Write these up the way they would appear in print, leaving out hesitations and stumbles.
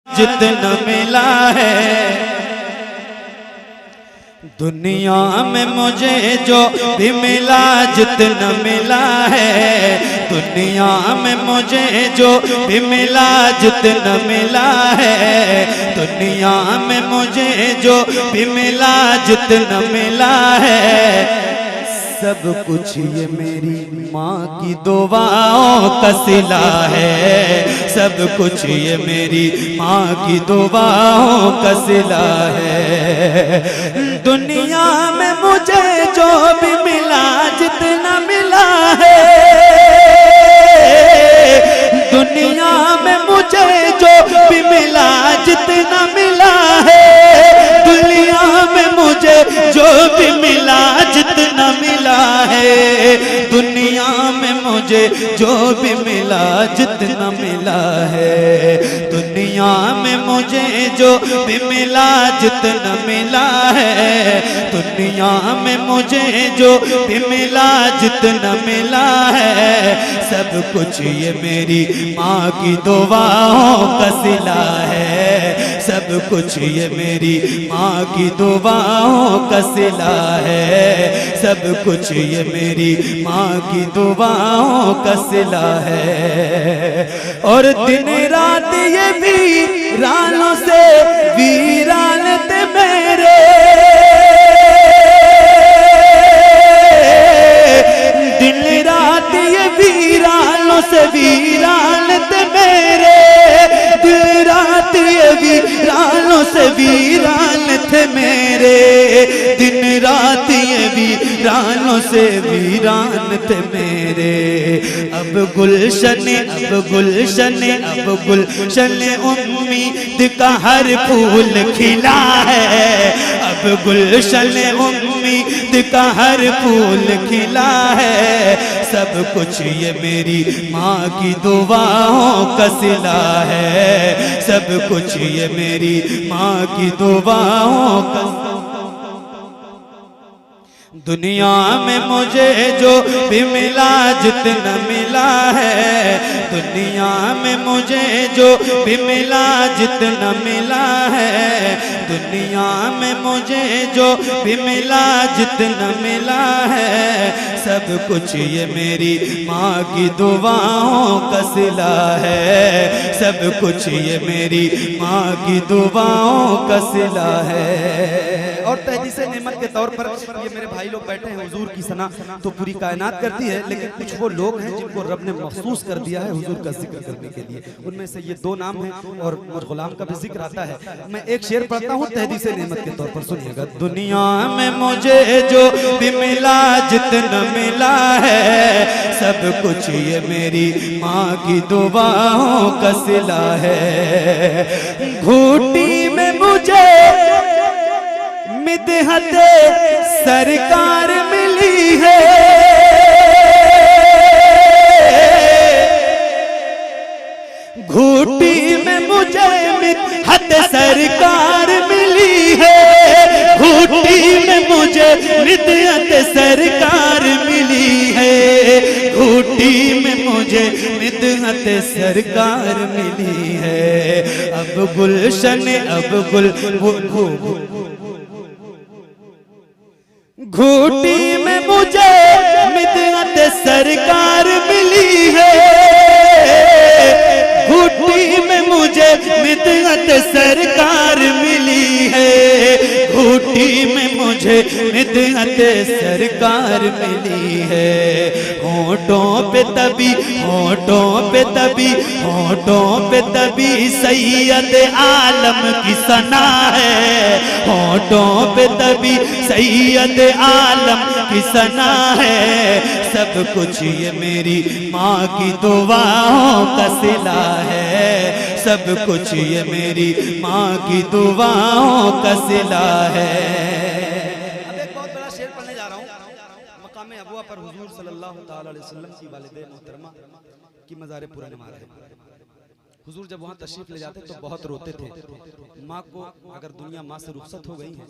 जितना मिला है दुनिया में मुझे जो भी मिला, जितना मिला है दुनिया में मुझे जो भी मिला, जितना मिला है दुनिया में मुझे जो भी मिला, जितना मिला है सब कुछ ये मेरी माँ की दुआओं का सिला है। सब कुछ ये मेरी माँ की दुआओं का सिला है। दुनिया में मुझे जो भी मिला, जितना मिला है दुनिया में मुझे जो भी मिला, जितना मिला है दुनिया में मुझे जो भी मिला, जितना मिला है दुनिया में मुझे जो भी मिला, जितना मिला है दुनिया में मुझे जो भी मिला, जितना मिला है दुनिया में मुझे जो भी मिला, जितना मिला है सब कुछ ये मेरी माँ की दुआओं का सिला है। सब कुछ ये मेरी माँ की दुआओं का सिला है। सब कुछ ये मेरी माँ की दुआओं का सिला है। और दिन रात ये वीरानों से वीरान थे मेरे, दिन रात ये वीरानों से वीरान थे मेरे, दिन रात ये वीरानों से वीरान थे मेरे, दिन रात ये वीरानों से वीरान थे मेरे। अब गुलशन अब गुलशन अब गुलशन उम्मीद का हर फूल खिला है। अब गुलशन उम्मीद का हर फूल खिला है। सब कुछ ये मेरी माँ की दुआओं का सिला है। सब कुछ ये मेरी माँ की दुआओं का। दुनिया में मुझे जो भी मिला, जितना मिला है दुनिया में मुझे जो भी मिला, जितना मिला है दुनिया में मुझे जो भी मिला, जितना मिला है सब कुछ ये मेरी माँ की दुआओं का सिला है। सब कुछ ये मेरी माँ की दुआओं का सिला है। और तहदीस नेमत के तौर पर ये मेरे भाई लोग बैठे हैं, हुजूर की सना तो पूरी कायनात करती है, लेकिन कुछ वो लोग हैं जिनको रब ने मखसूस कर दिया है हुजूर का जिक्र करने के लिए। उनमें से ये दो नाम हैं और गुलाम का भी जिक्र आता है। मैं एक शेर पढ़ता हूँ तहदीस नेमत के तौर पर, सुनिएगा। दुनिया में मुझे जो भी मिला, जितना मिला है सब कुछ ये मेरी माँ की दुआओं का सिला है। घूटी में मुझे मिदहत सरकार मिली है, घूटी में मुझे मिदहत सरकार मिली है, घूटी में मुझे मिदहत सरकार मिली है, घूटी में मुझे मिदहत सरकार मिली है। अब गुलशन अब घूटी में मुझे मिदहत सरकार मिली है, घूटी में मुझे मिदहत सरकार मिली है, घूटी में मुझे मिदहत सरकार मिली है। होठों पे तभी होठों पे तभी होठों पे तभी सैयद आलम की सना है, होठों पे तभी सैयद आलम की सना है। सब कुछ ये मेरी माँ की दुआओं का सिला है। सब कुछ ये मेरी माँ की दुआओं का सिला है। अब एक बहुत बड़ा शेर पढ़ने जा रहा हूँ। मकाम अबुआ पर हुजूर सल्लल्लाहु अलैहि वसल्लम की वालिदे मोहतरमा की मज़ार पुरनवार है। हुजूर जब वहाँ तशरीफ ले जाते तो बहुत रोते थे। माँ को अगर दुनिया माँ से रुखसत हो गई है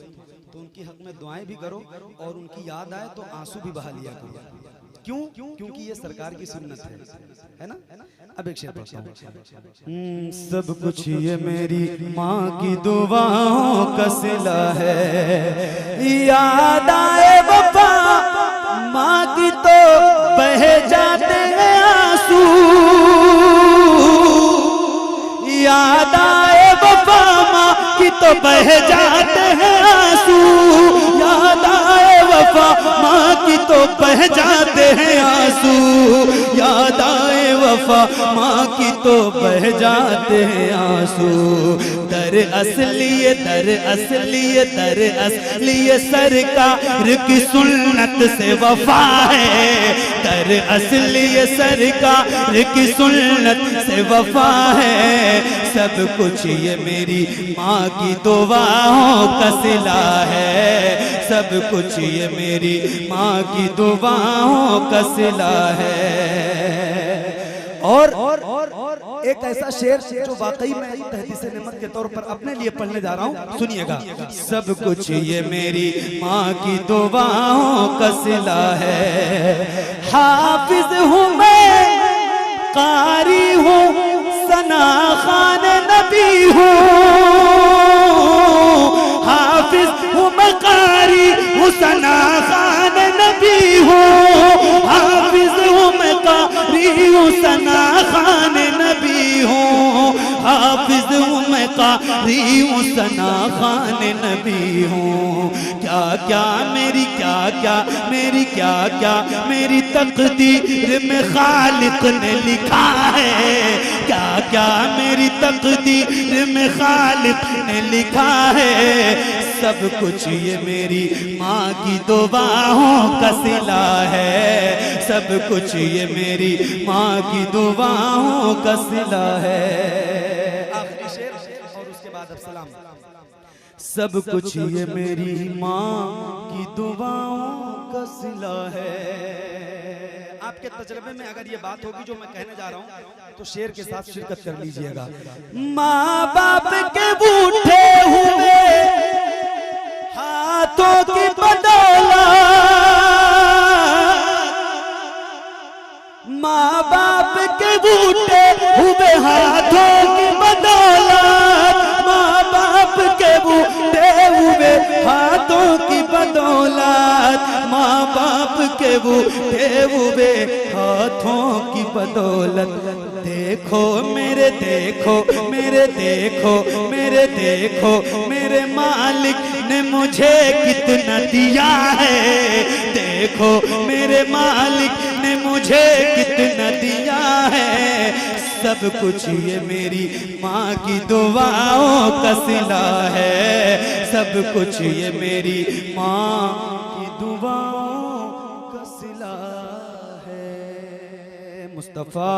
तो उनकी हक में दुआएं भी करो और उनकी याद आए तो आंसू भी बहा लिया करो। क्यों? क्योंकि ये सरकार की सुन्नत है ना? अब एक शेर पढ़ता हूं। सब कुछ ये मेरी माँ की दुआओं का सिला है, याद आए वफा माँ की तो बह जाते हैं आंसू, याद आए वफा माँ की तो बह जाते हैं आंसू, याद आए वफा माँ की तो बह जाते हैं आंसू, याद आए वफा माँ की तो बह जाते हैं आंसू। दर असलिए सरकार की सुन्नत से वफा है, दर असलिए सरकार की सुन्नत से वफा है। सब कुछ ये मेरी माँ की दुआओं का सिला है, सब कुछ ये मेरी माँ की दुआओं का सिला है। और एक ऐसा शेर जो वाकई में तहदीसे नेमत के तौर पर अपने लिए पढ़ने जा रहा हूँ, सुनिएगा। सब कुछ ये मेरी माँ की दुआओं का सिला है, हाफिज हूँ मैं, कारी हूँ, सना खान नबी हूँ, हाफिज हूँ मैं, कारी हूँ, सना खान नबी हूँ, हाफिज हूँ मैं, कारी हूँ, सना खान नबी हूँ, हाफिज हूँ मैं, कारी हूँ, सना खान नबी हूँ। क्या क्या मेरी मेरी तकदीर में खालिक ने लिखा है, क्या क्या मेरी तकदीर में खालिक ने लिखा है। सब कुछ ये मेरी माँ की दुआओं का सिला है, सब कुछ ये मेरी माँ की दुआओं का सिला है। आखिरी शेर और उसके बाद अब सलाम। सब कुछ ये मेरी माँ की दुआओं का सिला है। आपके तजर्बे में अगर ये बात होगी जो मैं कहने जा रहा हूँ तो शेर के साथ शिरकत कर लीजिएगा। माँ बाप के बूढ़े हुए हाथों की बदौलत, माँ बाप के बूढ़े हुए हाथों की बदौलत, माँ बाप के बूढ़े हुए हाथों की बदौलत, माँ बाप के बूढ़े हुए हाथों की बदौलत। देखो मेरे मेरे मालिक ने मुझे कितना दिया है, देखो मेरे मालिक ने मुझे कितना दिया है। सब कुछ ये मेरी माँ की दुआओं का सिला है, सब कुछ ये मेरी माँ की दुआओं का सिला है। मुस्तफा